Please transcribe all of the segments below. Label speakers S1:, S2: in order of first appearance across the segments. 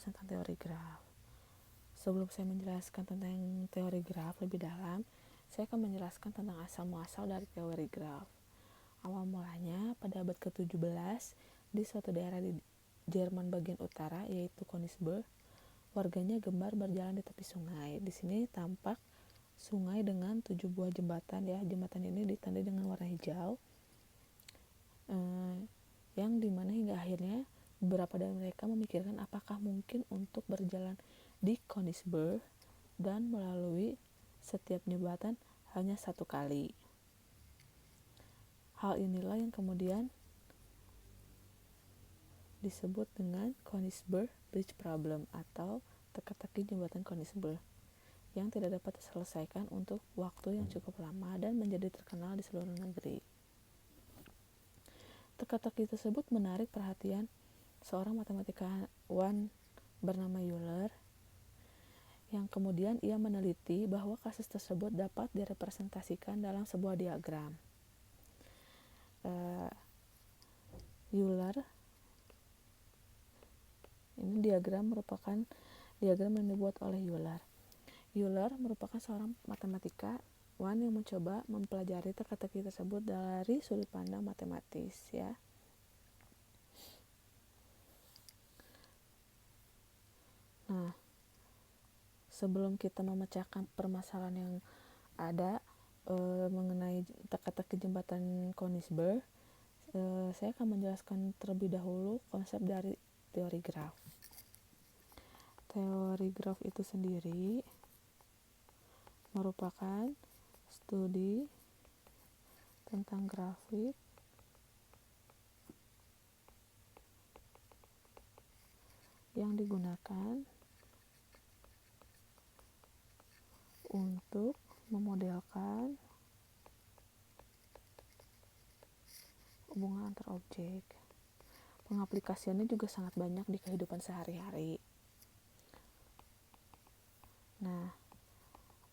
S1: membahas tentang teori graf. Sebelum saya menjelaskan tentang teori graf lebih dalam, saya akan menjelaskan tentang asal-muasal dari teori graf. Awal mulanya pada abad ke-17 di suatu daerah di Jerman bagian utara, yaitu Königsberg, warganya gemar berjalan di tepi sungai. Di sini tampak sungai dengan 7 buah jembatan ya. Jembatan ini ditandai dengan warna hijau, yang dimana hingga akhirnya beberapa dari mereka memikirkan apakah mungkin untuk berjalan di Königsberg dan melalui setiap jembatan hanya satu kali. Hal inilah yang kemudian disebut dengan Königsberg Bridge Problem atau teka-teki jembatan Königsberg yang tidak dapat diselesaikan untuk waktu yang cukup lama dan menjadi terkenal di seluruh negeri. Teka-teki tersebut menarik perhatian seorang matematikawan bernama Euler, yang kemudian ia meneliti bahwa kasus tersebut dapat direpresentasikan dalam sebuah diagram. Euler, ini merupakan diagram yang dibuat oleh Euler. Euler merupakan seorang matematikawan yang mencoba mempelajari teka-teki tersebut dari sudut pandang matematis ya. Nah, sebelum kita memecahkan permasalahan yang ada mengenai teka-teki jembatan Königsberg, saya akan menjelaskan terlebih dahulu konsep dari teori graf. Teori graf itu sendiri merupakan studi tentang grafik yang digunakan untuk memodelkan hubungan antar objek. Pengaplikasiannya juga sangat banyak di kehidupan sehari-hari. Nah,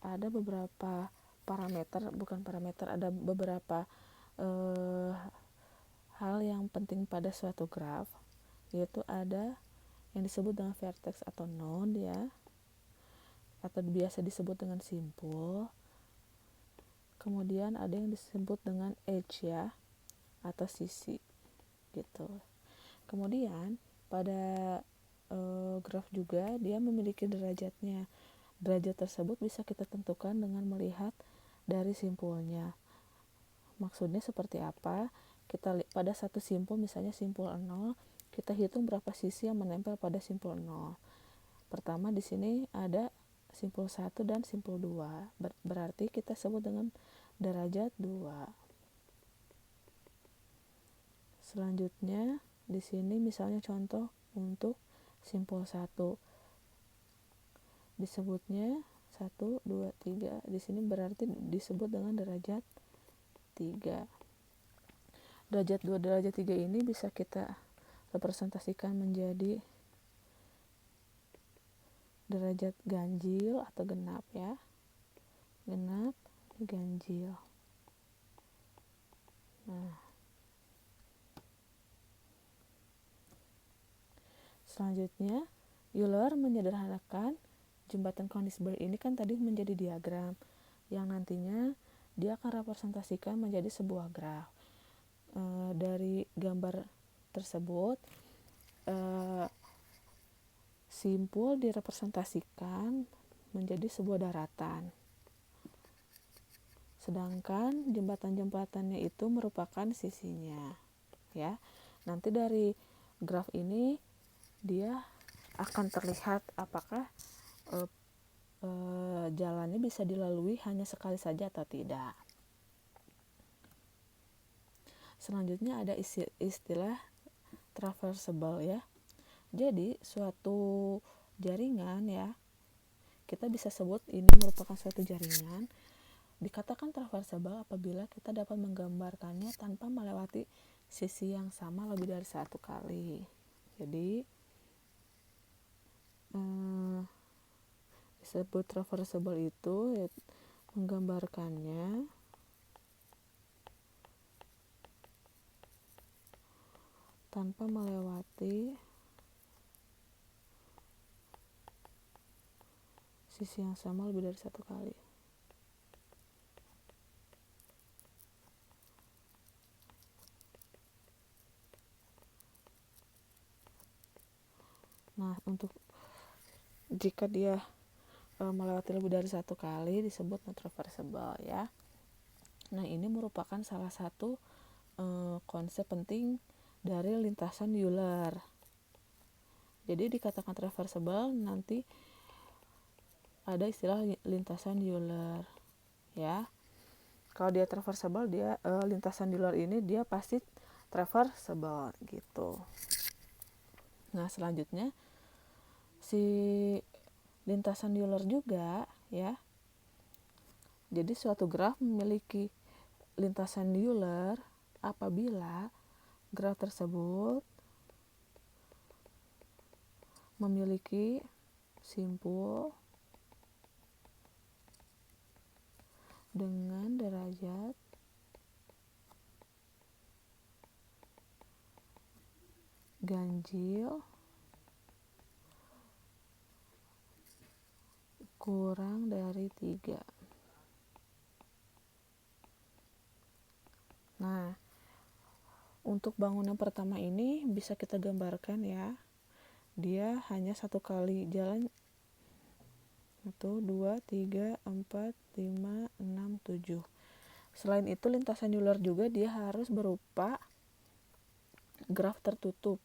S1: ada beberapa ada beberapa hal yang penting pada suatu graf, yaitu ada yang disebut dengan vertex atau node ya, atau biasa disebut dengan simpul. Kemudian ada yang disebut dengan edge ya, atau sisi gitu. Kemudian pada graf juga dia memiliki derajatnya. Derajat tersebut bisa kita tentukan dengan melihat dari simpulnya. Maksudnya seperti apa? Kita pada satu simpul, misalnya simpul 0, kita hitung berapa sisi yang menempel pada simpul 0. Pertama di sini ada simpul 1 dan simpul 2. Berarti kita sebut dengan derajat 2. Selanjutnya di sini misalnya contoh untuk simpul 1 disebutnya 1, 2, 3. Di sini berarti disebut dengan derajat 3. Derajat 2, derajat 3 ini bisa kita representasikan menjadi derajat ganjil atau genap ya. Genap, ganjil. Nah, selanjutnya Euler menyederhanakan jembatan Königsberg ini kan tadi menjadi diagram yang nantinya dia akan representasikan menjadi sebuah graf. Dari gambar tersebut simpul direpresentasikan menjadi sebuah daratan, sedangkan jembatan-jembatannya itu merupakan sisinya ya. Nanti dari graf ini dia akan terlihat apakah jalannya bisa dilalui hanya sekali saja atau tidak. Selanjutnya ada istilah traversable ya. Jadi suatu jaringan ya, kita bisa sebut ini merupakan suatu jaringan. Dikatakan traversable apabila kita dapat menggambarkannya tanpa melewati sisi yang sama lebih dari satu kali. Jadi disebut traversable itu menggambarkannya tanpa melewati sisi yang sama lebih dari satu kali. Nah, untuk jika dia melewati lebih dari satu kali disebut not reversible ya. Nah, ini merupakan salah satu konsep penting dari lintasan Euler. Jadi dikatakan reversible nanti ada istilah lintasan Euler ya. Kalau dia reversible, dia lintasan Euler ini dia pasti reversible gitu. Nah, selanjutnya si lintasan Euler juga ya. Jadi suatu graf memiliki lintasan Euler apabila graf tersebut memiliki simpul dengan derajat ganjil kurang dari 3. Nah, untuk bangunan pertama ini bisa kita gambarkan ya. Dia hanya satu kali jalan 1, 2, 3, 4, 5, 6, 7. Selain itu lintasan Euler juga dia harus berupa graf tertutup.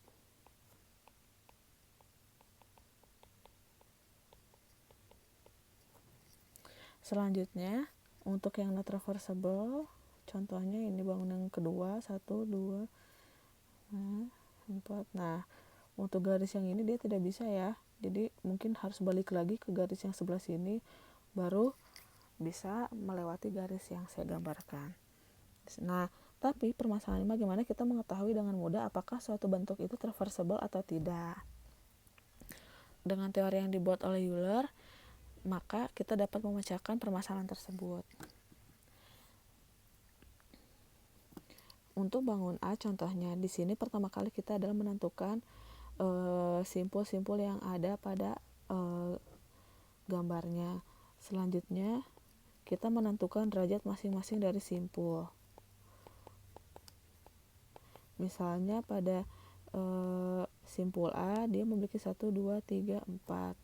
S1: Selanjutnya untuk yang not reversible, contohnya ini bangunan kedua 1, 2, 4. Nah, untuk garis yang ini dia tidak bisa ya, jadi mungkin harus balik lagi ke garis yang sebelah sini baru bisa melewati garis yang saya gambarkan. Nah, tapi permasalahannya bagaimana kita mengetahui dengan mudah apakah suatu bentuk itu reversible atau tidak. Dengan teori yang dibuat oleh Euler, maka kita dapat memecahkan permasalahan tersebut. Untuk bangun A contohnya, di sini pertama kali kita adalah menentukan simpul-simpul yang ada pada gambarnya. Selanjutnya kita menentukan derajat masing-masing dari simpul. Misalnya pada simpul A dia memiliki 1, 2, 3, 4.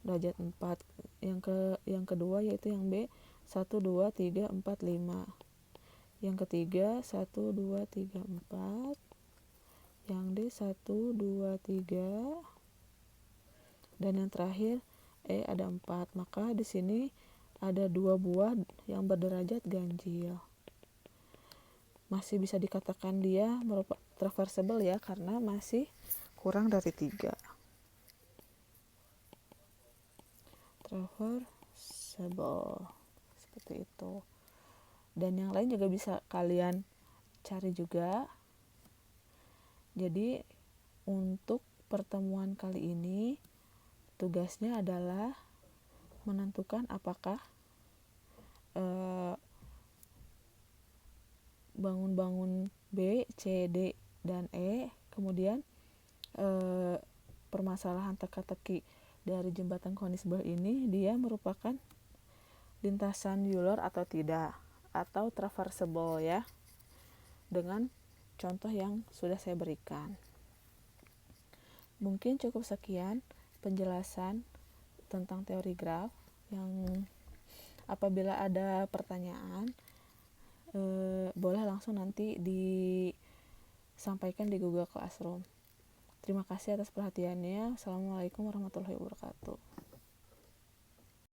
S1: Derajat 4. Yang kedua yaitu yang B 1, 2, 3, 4, 5. Yang ketiga 1, 2, 3, 4. Yang D 1, 2, 3. Dan yang terakhir E ada 4. Maka di sini ada 2 buah yang berderajat ganjil. Masih bisa dikatakan dia merupakan reversible ya, karena masih kurang dari 3. Reversible seperti itu. Dan yang lain juga bisa kalian cari juga. Jadi untuk pertemuan kali ini tugasnya adalah menentukan apakah bangun-bangun B, C, D, dan E, kemudian permasalahan teka-teki dari jembatan Konigsberg ini dia merupakan lintasan Euler atau tidak, atau traversable ya, dengan contoh yang sudah saya berikan. Mungkin cukup sekian penjelasan tentang teori graf. Yang apabila ada pertanyaan boleh langsung nanti disampaikan di Google Classroom. Terima kasih atas perhatiannya. Assalamualaikum warahmatullahi wabarakatuh.